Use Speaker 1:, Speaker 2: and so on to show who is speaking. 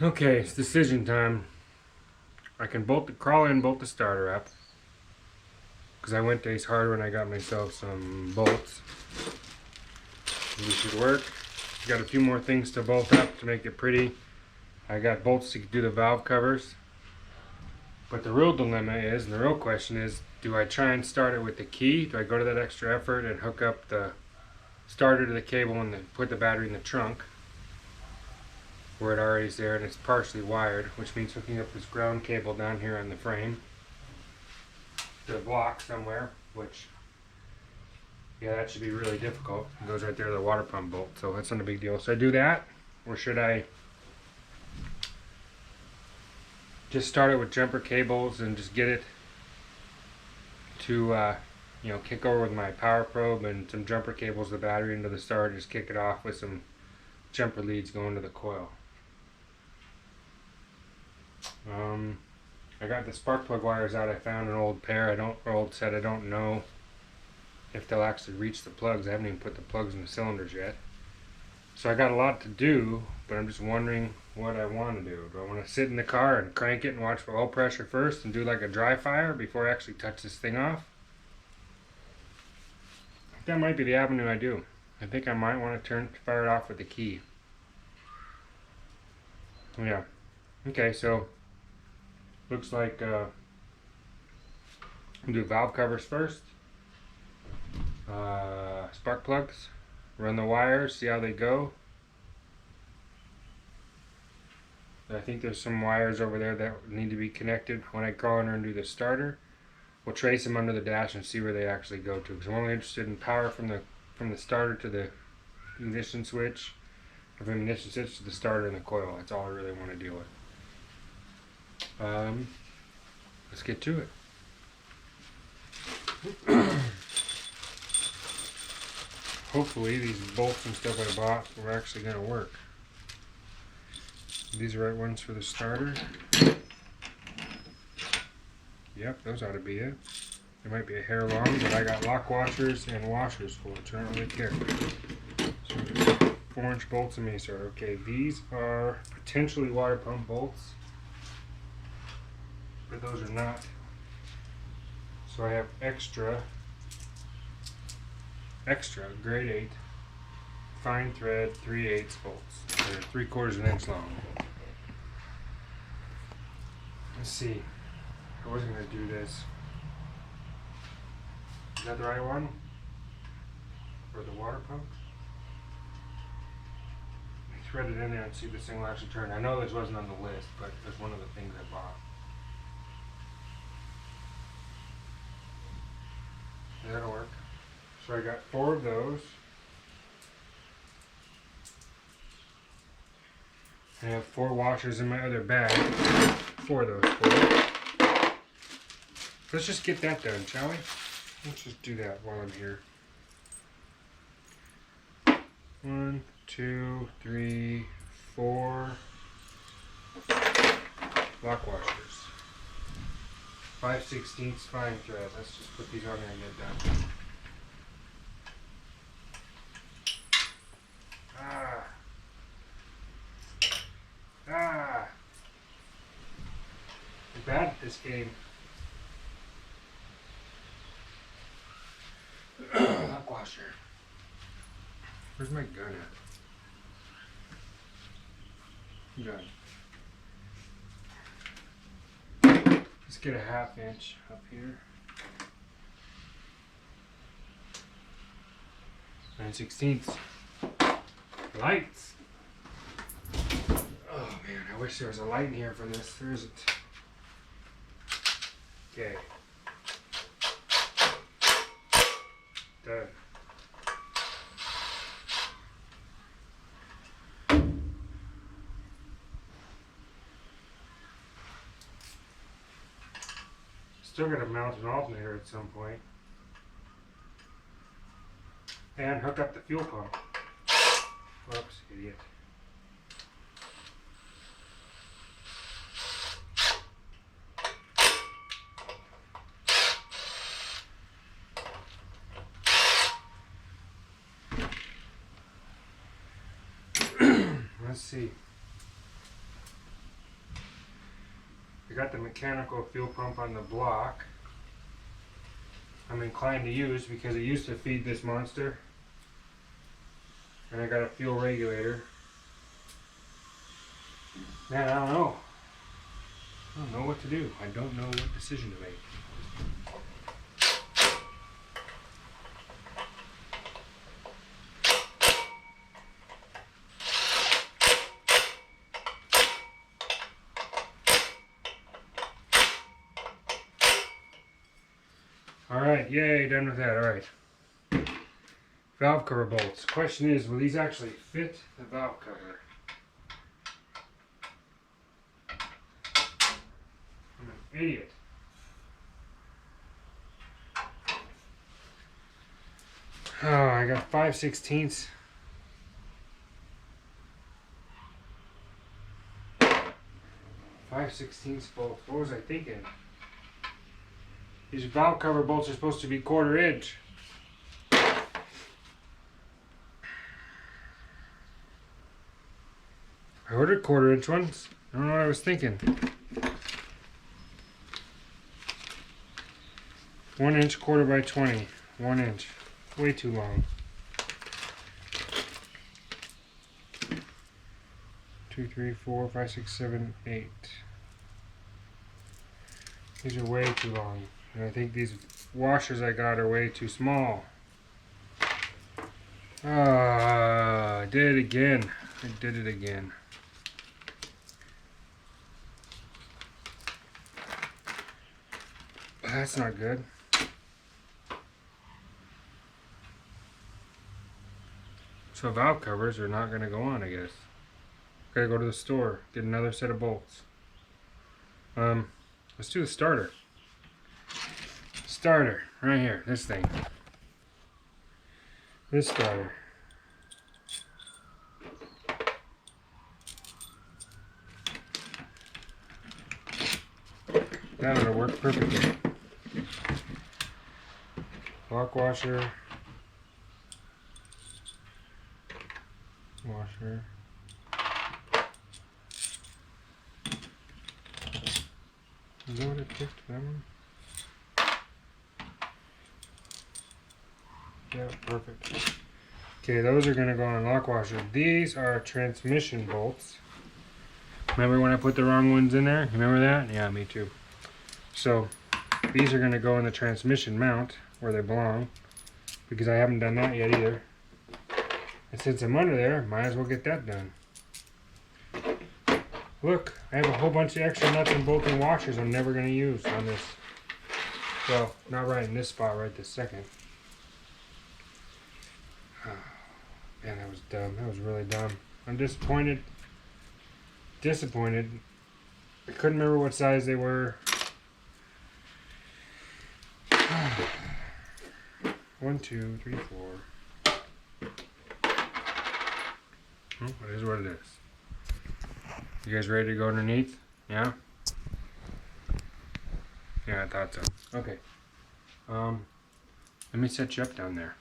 Speaker 1: Okay, it's decision time. I can crawl in, bolt the starter up, because I went to Ace Hardware and I got myself some bolts. These should work. Got a few more things to bolt up to make it pretty. I got bolts to do the valve covers. But the real dilemma is, and the real question is, do I try and start it with the key? Do I go to that extra effort and hook up the starter to the cable and then put the battery in the trunk, where it already is there and it's partially wired, which means hooking up this ground cable down here on the frame to a block somewhere, which, yeah, that should be really difficult. It goes right there to the water pump bolt, so that's not a big deal. So I do that, or should I just start it with jumper cables and just get it to kick over with my power probe and some jumper cables, the battery into the starter, just kick it off with some jumper leads going to the coil. I got the spark plug wires out. I found an old pair. Old set. I don't know if they'll actually reach the plugs. I haven't even put the plugs in the cylinders yet. So I got a lot to do, but I'm just wondering what I want to do. Do I want to sit in the car and crank it and watch for oil pressure first and do like a dry fire before I actually touch this thing off? That might be the avenue I do. I think I might want to fire it off with the key. Yeah. Okay, so looks like we'll do valve covers first. Spark plugs. Run the wires, see how they go. I think there's some wires over there that need to be connected when I crawl under and do the starter. We'll trace them under the dash and see where they actually go to, because I'm only interested in power from the starter to the ignition switch, or from the ignition switch to the starter and the coil. That's all I really want to deal with. Let's get to it. Hopefully these bolts and stuff I bought are actually going to work. These are the right ones for the starter. Yep, those ought to be it. They might be a hair long, but I got lock washers and washers for it, so I don't really care. So 4-inch bolts and Mesa. Okay, these are potentially water pump bolts, but those are not. So I have extra grade 8 fine thread 3/8 bolts. They're 3/4 inch long. Let's see. I wasn't going to do this. Is that the right one? For the water pump? Thread it in there and see if this thing will actually turn. I know this wasn't on the list, but it's one of the things I bought. That'll work. So I got 4 of those. I have 4 washers in my other bag for those 4. Let's just get that done, shall we? Let's just do that while I'm here. 1, 2, 3, 4 lock washers. 5/16 fine thread. Let's just put these on there and get done. I'm bad at this game. Lock washer. Where's my gun at? Gun. Let's get a 1/2 inch up here. 9/16. Lights. Oh man, I wish there was a light in here for this. There isn't. Okay. Done. Still gotta mount an alternator at some point. And hook up the fuel pump. Whoops, idiot. Let's see. got the mechanical fuel pump on the block. I'm inclined to use because it used to feed this monster. And I got a fuel regulator. Man, I don't know. I don't know what to do. I don't know what decision to make. Alright, yay, done with that. Alright. Valve cover bolts. Question is, will these actually fit the valve cover? I'm an idiot. Oh, I got 5/16. 5/16 bolts. What was I thinking? These valve cover bolts are supposed to be 1/4 inch. I ordered 1/4 inch ones. I don't know what I was thinking. 1 inch, 1/4 by 20. 1 inch. Way too long. 2, 3, 4, 5, 6, 7, 8. These are way too long. And I think these washers I got are way too small. Ah, I did it again. I did it again. That's not good. So valve covers are not going to go on, I guess. Gotta go to the store, get another set of bolts. Let's do the starter. Starter, right here, this thing. This starter. That ought to work perfectly. Lock washer. Washer. Is that what it picked? That one? Yeah, perfect. Okay, those are going to go on lock washer. These are transmission bolts. Remember when I put the wrong ones in there? Remember that? Yeah, me too. So, these are going to go in the transmission mount where they belong. Because I haven't done that yet either. And since I'm under there, might as well get that done. Look, I have a whole bunch of extra nuts and bolts and washers I'm never going to use on this. Well, not right in this spot right this second. Oh, man, that was dumb. That was really dumb. I'm disappointed. Disappointed. I couldn't remember what size they were. 1, 2, 3, 4. Well, it is what it is. You guys ready to go underneath? Yeah? Yeah, I thought so. Okay. Let me set you up down there.